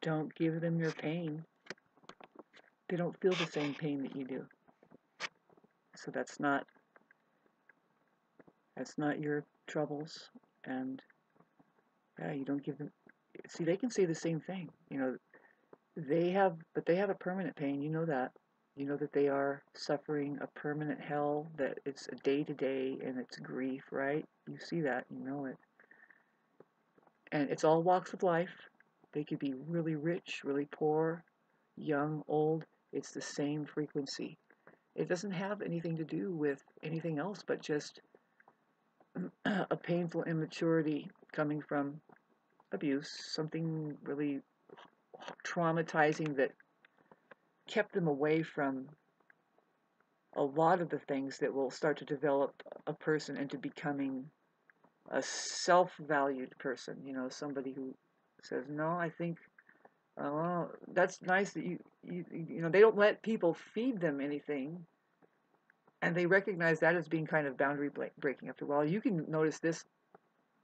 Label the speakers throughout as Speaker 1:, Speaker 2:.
Speaker 1: Don't give them your pain. They don't feel the same pain that you do. So that's not your troubles. And yeah, you don't give them. See, they can say the same thing. They have a permanent pain. You know that. You know that they are suffering a permanent hell. That it's a day to day, and it's grief, right? You see that. You know it. And it's all walks of life. They could be really rich, really poor, young, old. It's the same frequency. It doesn't have anything to do with anything else but just a painful immaturity coming from abuse, something really traumatizing that kept them away from a lot of the things that will start to develop a person into becoming a self-valued person. Somebody who says, "No, I think, well, that's nice that they don't let people feed them anything." And they recognize that as being kind of boundary breaking after a while. You can notice this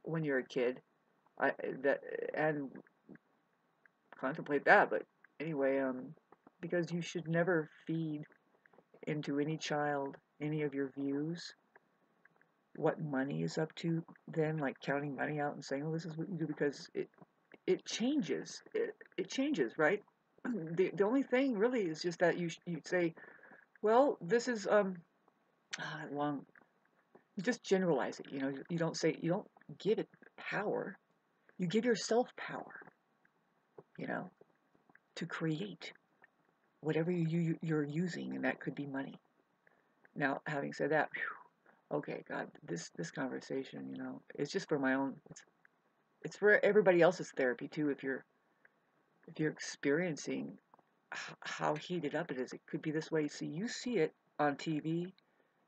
Speaker 1: when you're a kid, and contemplate that. But anyway, because you should never feed into any child any of your views, what money is up to. Then, like counting money out and saying, "Oh, this is what you do," because it changes. It changes, right? The only thing really is just that you say, "Well, this is long." You just generalize it. You don't say, you don't give it power. You give yourself power. To create whatever you're using, and that could be money. Now, having said that, okay, God, this conversation, it's just for my own. It's for everybody else's therapy too. If you're experiencing how heated up it is, it could be this way. See, you see it on TV.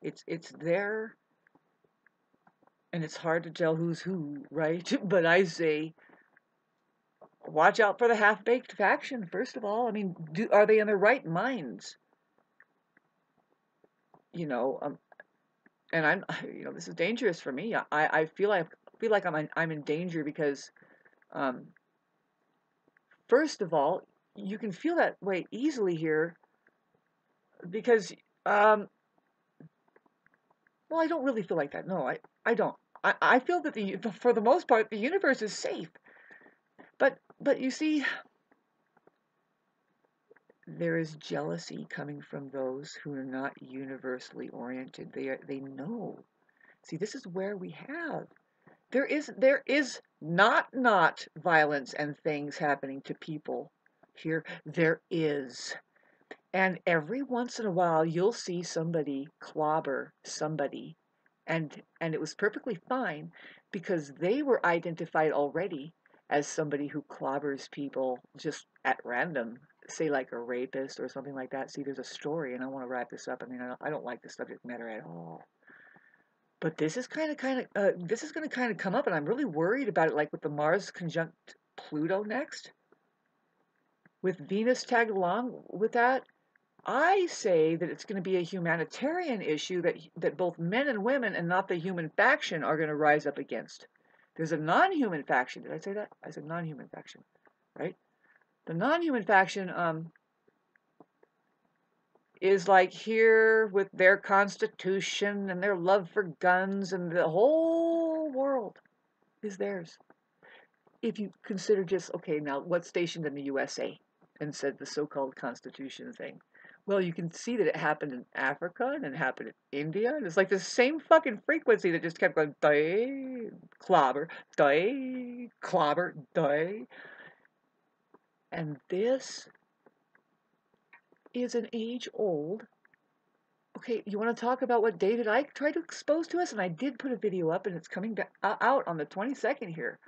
Speaker 1: It's there, and it's hard to tell who's who, right? But I say, watch out for the half-baked faction. First of all, I mean, are they in their right minds? And I'm, this is dangerous for me. I feel like I'm in danger because, first of all, you can feel that way easily here because, well, I don't really feel like that. No, I don't. I feel that for the most part, the universe is safe. But you see, there is jealousy coming from those who are not universally oriented. They know. See, this is where we have. There is not violence and things happening to people here. There is. And every once in a while you'll see somebody clobber somebody, and it was perfectly fine because they were identified already as somebody who clobbers people just at random, say like a rapist or something like that. See, there's a story, and I want to wrap this up. I mean, I don't like the subject matter at all. But this is this is going to kind of come up, and I'm really worried about it. Like with the Mars conjunct Pluto next, with Venus tagged along with that, I say that it's going to be a humanitarian issue that both men and women, and not the human faction, are going to rise up against. There's a non-human faction. Did I say that? I said non-human faction, right? The non-human faction is like here with their constitution and their love for guns, and the whole world is theirs. If you consider just, okay, now what's stationed in the USA and said the so-called Constitution thing? Well, you can see that it happened in Africa and it happened in India, and it's like the same fucking frequency that just kept going, die, clobber, die, clobber, die. And this is an age old. Okay, you want to talk about what David Icke tried to expose to us? And I did put a video up, and it's coming back out on the 22nd here.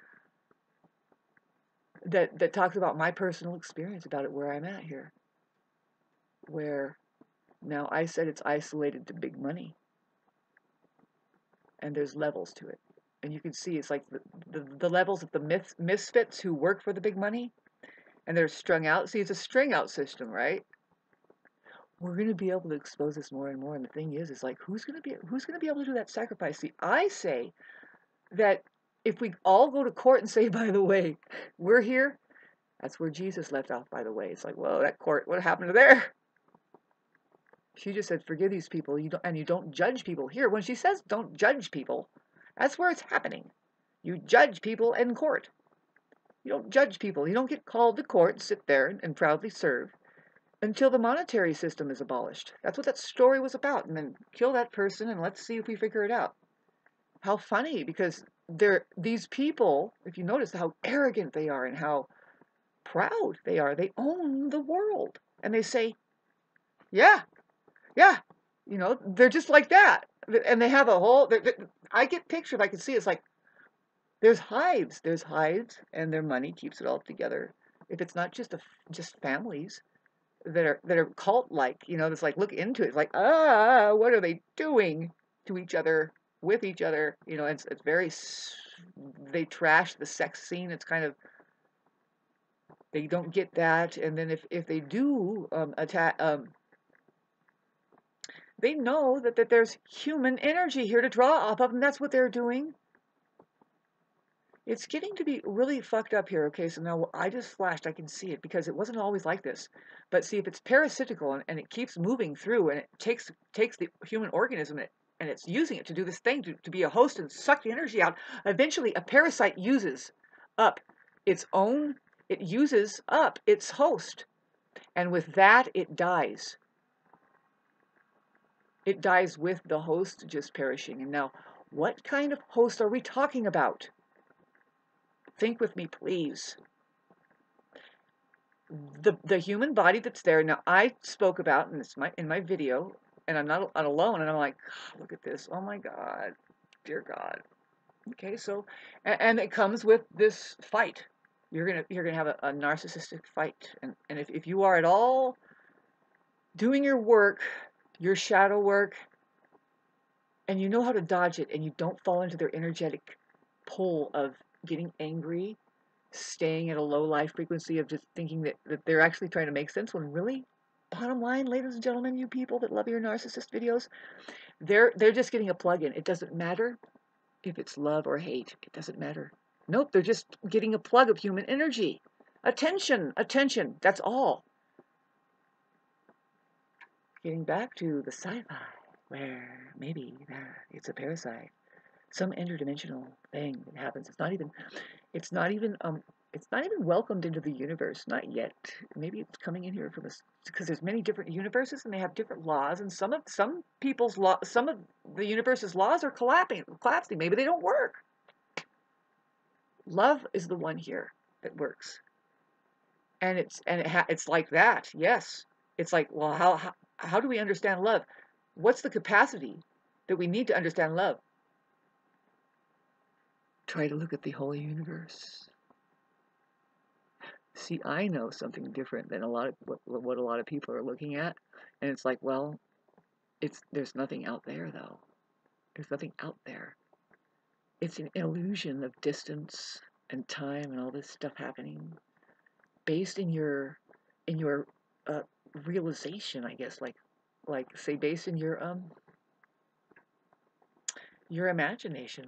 Speaker 1: That talks about my personal experience about it, where I'm at here. Where now I said it's isolated to big money, and there's levels to it, and you can see it's like the levels of the misfits who work for the big money, and they're strung out. See, it's a string out system, right? We're going to be able to expose this more and more, and the thing is like who's going to be able to do that sacrifice? See, I say that if we all go to court and say, by the way, we're here, That's where Jesus left off, by the way. It's like, whoa, that court, what happened to there? She just said, forgive these people, you don't judge people. Here, when she says don't judge people, that's where it's happening. You judge people in court. You don't judge people. You don't get called to court and sit there and proudly serve until the monetary system is abolished. That's what that story was about. And then kill that person and let's see if we figure it out. How funny, because these people, if you notice how arrogant they are and how proud they are, they own the world. And they say, yeah, they're just like that. And they have a whole, I get pictures, I can see it's like, there's hives, and their money keeps it all together. If it's not just families that are cult-like, that's like, look into it, it's like, what are they doing to each other, with each other? It's very, they trash the sex scene. It's kind of, they don't get that. And then if they do attack, they know that there's human energy here to draw off of, and that's what they're doing. It's getting to be really fucked up here. Okay, so now I just flashed, I can see it, because it wasn't always like this. But see, if it's parasitical and it keeps moving through and it takes the human organism and it's using it to do this thing, to be a host and suck the energy out, eventually a parasite uses up its host. And with that, it dies. It dies with the host just perishing. And now, what kind of host are we talking about? Think with me, please. The human body that's there. Now, I spoke about in my video, and I'm not alone, and I'm like, look at this. Oh my God, dear God. Okay, so, and it comes with this fight. You're gonna have a narcissistic fight, and if you are at all doing your work, your shadow work, and you know how to dodge it, and you don't fall into their energetic pull of getting angry, staying at a low life frequency of just thinking that they're actually trying to make sense, when really, bottom line, ladies and gentlemen, you people that love your narcissist videos, they're just getting a plug-in. It doesn't matter if it's love or hate. It doesn't matter. Nope, they're just getting a plug of human energy. Attention, that's all. Getting back to the sci-fi, where maybe it's a parasite, some interdimensional thing that happens. It's not even welcomed into the universe, not yet. Maybe it's coming in here from us, because there's many different universes and they have different laws, and some of the universe's laws are collapsing. Maybe they don't work. Love is the one here that works, and it's like that. Yes, it's like, well, how do we understand love? What's the capacity that we need to understand love? Try to look at the whole universe. See, I know something different than what a lot of people are looking at, and it's like, well, there's nothing out there, though. There's nothing out there. It's an illusion of distance and time and all this stuff happening, based in your realization, I guess, like say, based in your imagination.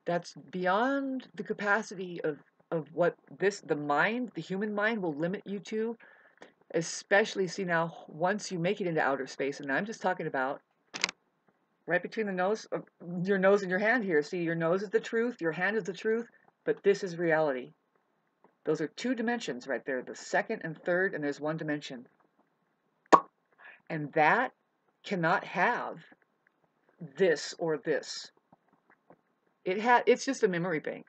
Speaker 1: That's beyond the capacity of what the human mind will limit you to, especially, see, now, once you make it into outer space, and I'm just talking about right between your nose and your hand here. See, your nose is the truth, your hand is the truth, but this is reality. Those are two dimensions right there, the second and third, and there's one dimension. And that cannot have this or this. It's just a memory bank.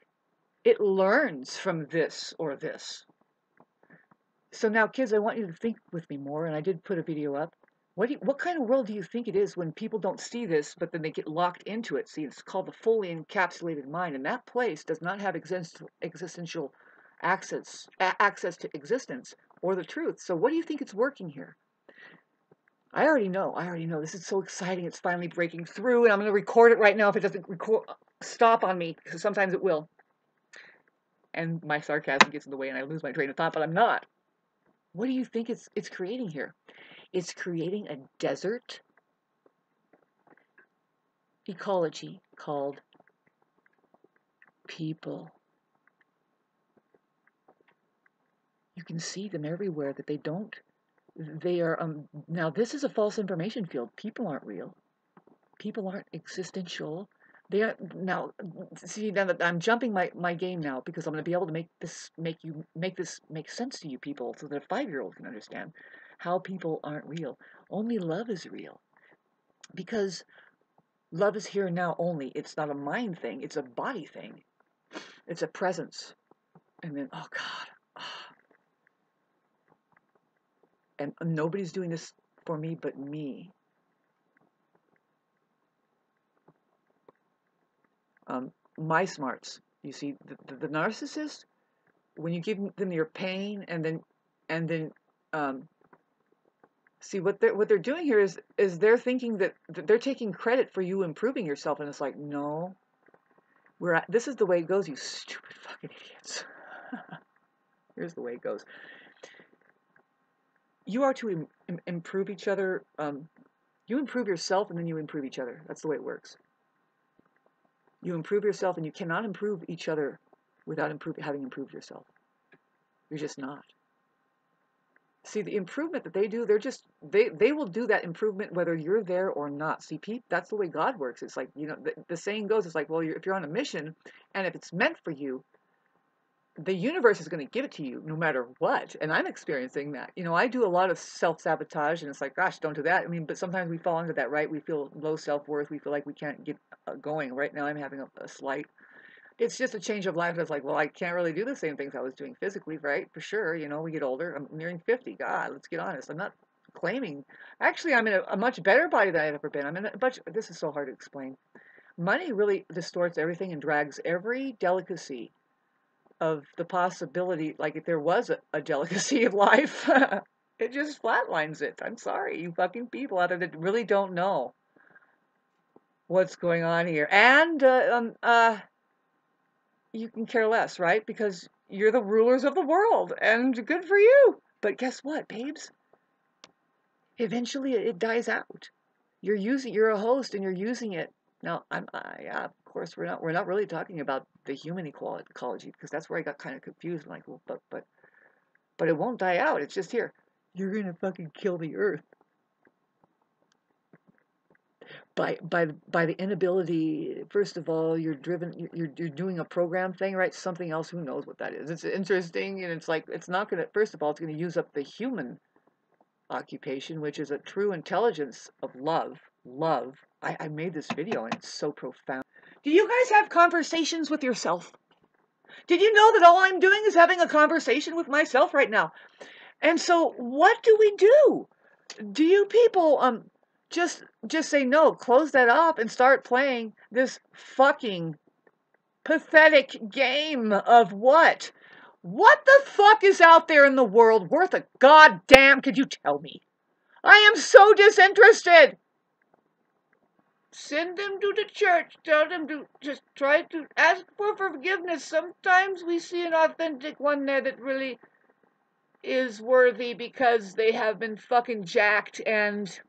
Speaker 1: It learns from this or this. So now, kids, I want you to think with me more, and I did put a video up. What kind of world do you think it is when people don't see this, but then they get locked into it? See, it's called the fully encapsulated mind, and that place does not have existential access to existence or the truth. So what do you think it's working here? I already know. This is so exciting. It's finally breaking through, and I'm going to record it right now. If it doesn't stop on me, because sometimes it will. And my sarcasm gets in the way, and I lose my train of thought, but I'm not. What do you think it's creating here? It's creating a desert ecology called people. You can see them everywhere that they don't. They are, now this is a false information field. People aren't real. People aren't existential. They are, now, see, now that I'm jumping my game now because I'm going to be able to make this make sense to you people so that a 5-year-old can understand how people aren't real. Only love is real. Because love is here and now only. It's not a mind thing. It's a body thing. It's a presence. And then, oh God. And nobody's doing this for me but me. My smarts. You see, the narcissist, when you give them your pain and then see what they're doing here is they're thinking that they're taking credit for you improving yourself, and it's like, no, this is the way it goes, you stupid fucking idiots. Here's the way it goes. You are to improve each other. You improve yourself and then you improve each other. That's the way it works. You improve yourself, and you cannot improve each other without having improved yourself. You're just not. See, the improvement that they do, they will do that improvement whether you're there or not. See, that's the way God works. It's like, the saying goes, it's like, well, if you're on a mission, and if it's meant for you, the universe is going to give it to you no matter what. And I'm experiencing that. I do a lot of self-sabotage, and it's like, gosh, don't do that. I mean, but sometimes we fall into that, right? We feel low self-worth. We feel like we can't get going. Right now, I'm having a slight, it's just a change of life. It's like, well, I can't really do the same things I was doing physically, right? For sure. We get older. I'm nearing 50. God, let's get honest. I'm not claiming. Actually, I'm in a much better body than I've ever been. I'm in a bunch. This is so hard to explain. Money really distorts everything and drags every delicacy of the possibility. Like if there was a delicacy of life, it just flatlines it. I'm sorry, you fucking people out there that really don't know what's going on here. And you can care less, right? Because you're the rulers of the world, and good for you. But guess what, babes? Eventually, it dies out. You're a host, and you're using it. Now, yeah, of course, we're not really talking about the human ecology, because that's where I got kind of confused. Like, well, but it won't die out. It's just here. You're gonna fucking kill the earth by the inability. First of all, you're doing a program thing, right? Something else, who knows what that is. It's interesting, and it's like, it's not gonna, first of all, it's gonna use up the human occupation, which is a true intelligence of love. I made this video, and it's so profound. Do you guys have conversations with yourself? Did you know that all I'm doing is having a conversation with myself right now? And so what do we do? Do you people just say no, close that off, and start playing this fucking pathetic game of what? What the fuck is out there in the world worth a goddamn, could you tell me? I am so disinterested. Send them to the church. Tell them to just try to ask for forgiveness. Sometimes we see an authentic one there that really is worthy because they have been fucking jacked and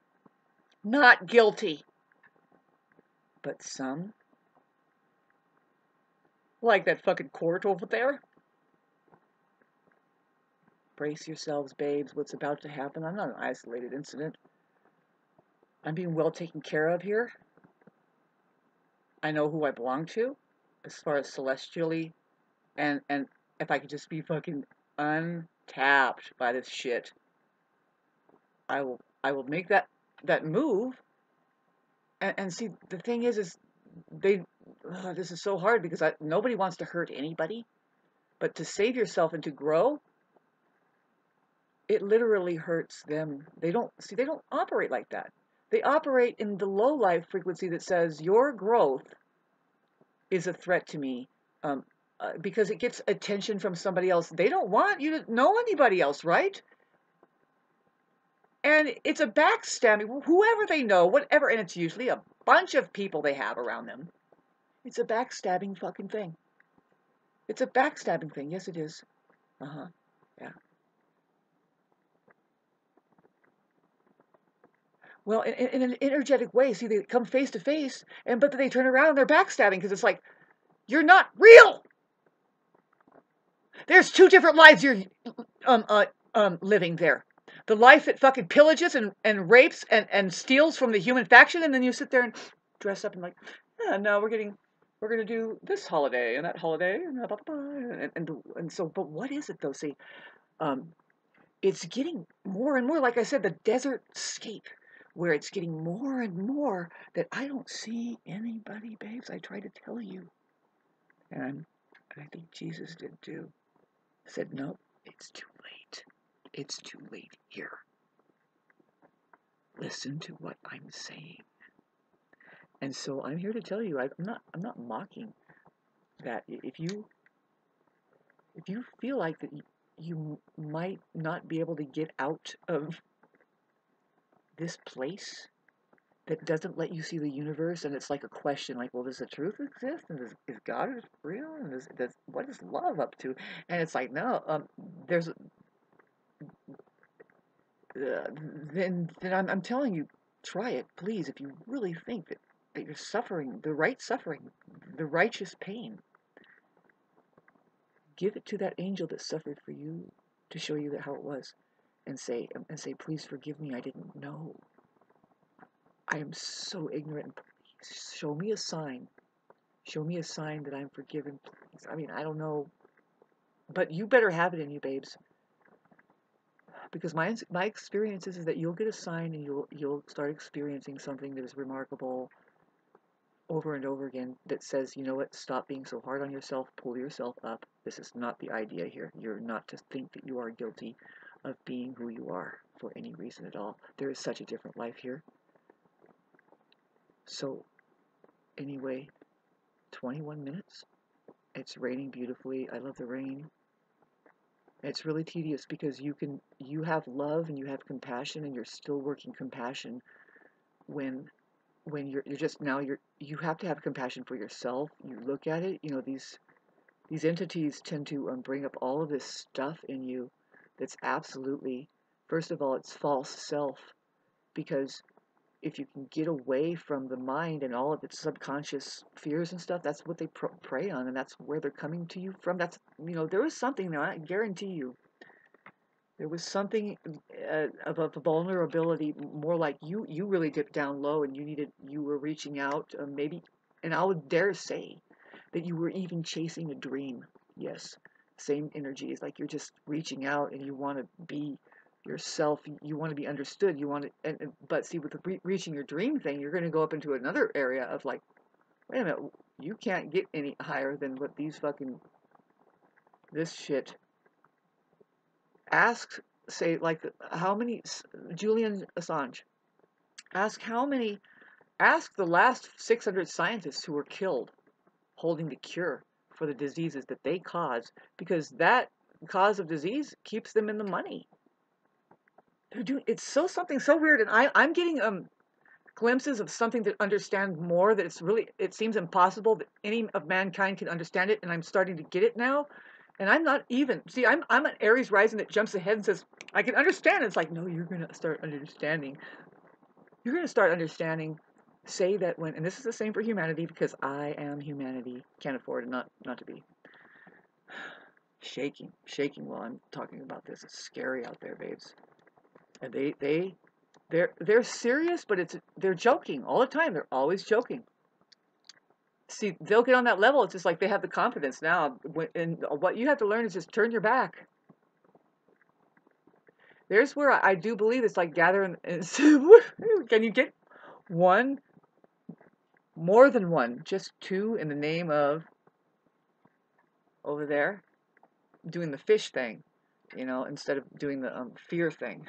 Speaker 1: not guilty. But some, like that fucking court over there. Brace yourselves, babes. What's about to happen? I'm not an isolated incident. I'm being well taken care of here. I know who I belong to, as far as celestially, and if I could just be fucking untapped by this shit, I will make that move. And see, the thing is this is so hard because nobody wants to hurt anybody, but to save yourself and to grow, it literally hurts them. They don't operate like that. They operate in the low life frequency that says your growth is a threat to me, because it gets attention from somebody else. They don't want you to know anybody else, right? And it's a backstabbing, whoever they know, whatever, and it's usually a bunch of people they have around them. It's a backstabbing fucking thing. It's a backstabbing thing. Yes, it is. Yeah. Well, in an energetic way. See, they come face to face, but then they turn around and they're backstabbing because it's like, you're not real. There's two different lives you're living there. The life that fucking pillages and rapes and steals from the human faction, and then you sit there and dress up and like, yeah, now we're gonna do this holiday and that holiday and blah, blah, blah, and so, but what is it though? See, um, it's getting more and more, like I said, the desert scape, where it's getting more and more that I don't see anybody, babes. I try to tell you, and I think Jesus did too. Said, no, it's too late. It's too late here. Listen to what I'm saying. And so I'm here to tell you, I'm not mocking that. If you feel like that you might not be able to get out of this place that doesn't let you see the universe, and it's like a question, like, well, does the truth exist, and is God real, and what is love up to? And it's like, no, there's then I'm telling you, try it, please, if you really think that you're suffering the right suffering, the righteous pain. Give it to that angel that suffered for you to show you how it was, and say, please forgive me. I didn't know. I am so ignorant. Please show me a sign. Show me a sign that I'm forgiven, please. I mean, I don't know, but you better have it in you, babes. Because my experience is that you'll get a sign and you'll start experiencing something that is remarkable over and over again, that says, you know what, stop being so hard on yourself, pull yourself up. This is not the idea here. You're not to think that you are guilty of being who you are for any reason at all. There is such a different life here. So anyway, 21 minutes. It's raining beautifully. I love the rain. It's really tedious because you have love and you have compassion, and you're still working compassion when you're just, now you have to have compassion for yourself. You look at it, you know, these entities tend to bring up all of this stuff in you that's absolutely, first of all, it's false self, because if you can get away from the mind and all of its subconscious fears and stuff, that's what they prey on, and that's where they're coming to you from. That's, you know, there was something there, I guarantee you. There was something of a vulnerability, more like you really dipped down low, and you were reaching out, maybe, and I would dare say that you were even chasing a dream. Yes, same energy. It's like you're just reaching out and you want to be yourself. You want to be understood. You want to, but see, with the reaching your dream thing, you're going to go up into another area of like, wait a minute, you can't get any higher than what these fucking, this shit. Ask, say, like, how many, Julian Assange, ask how many, ask the last 600 scientists who were killed holding the cure for the diseases that they cause, because that cause of disease keeps them in the money. They're doing, it's something so weird, and I'm getting glimpses of something to understand more, that it seems impossible that any of mankind can understand it, and I'm starting to get it now. And I'm not even, see, I'm an Aries rising that jumps ahead and says, I can understand. It's like, no, you're going to start understanding. You're going to start understanding. Say that when, and this is the same for humanity, because I am humanity. Can't afford it not to be. Shaking while I'm talking about this. It's scary out there, babes. And they're serious, but they're joking all the time. They're always joking. See, they'll get on that level. It's just like they have the confidence now. And what you have to learn is just turn your back. There's where I do believe it's like gathering. Can you get one, more than one, just two in the name of, over there, doing the fish thing, you know, instead of doing the fear thing.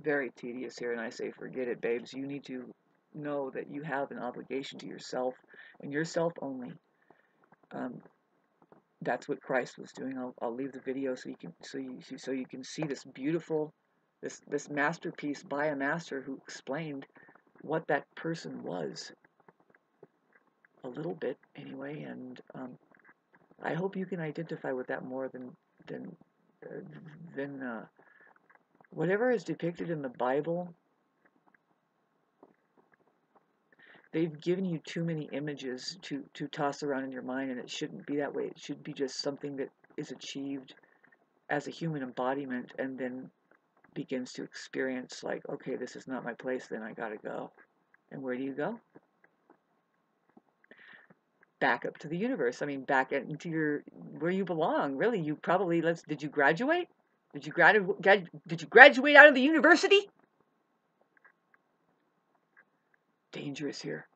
Speaker 1: Very tedious here, and I say forget it, babes. You need to know that you have an obligation to yourself and yourself only. That's what Christ was doing. I'll leave the video so you can see this beautiful, this masterpiece by a master who explained what that person was, a little bit anyway, and I hope you can identify with that more than whatever is depicted in the Bible. they've given you too many images to toss around in your mind, and it shouldn't be that way. It should be just something that is achieved as a human embodiment and then begins to experience like, okay, this is not my place, then I gotta go. And where do you go? Back up to the universe. I mean, back into your where you belong. Really, you probably did you graduate? Did you graduate out of the university? Dangerous here.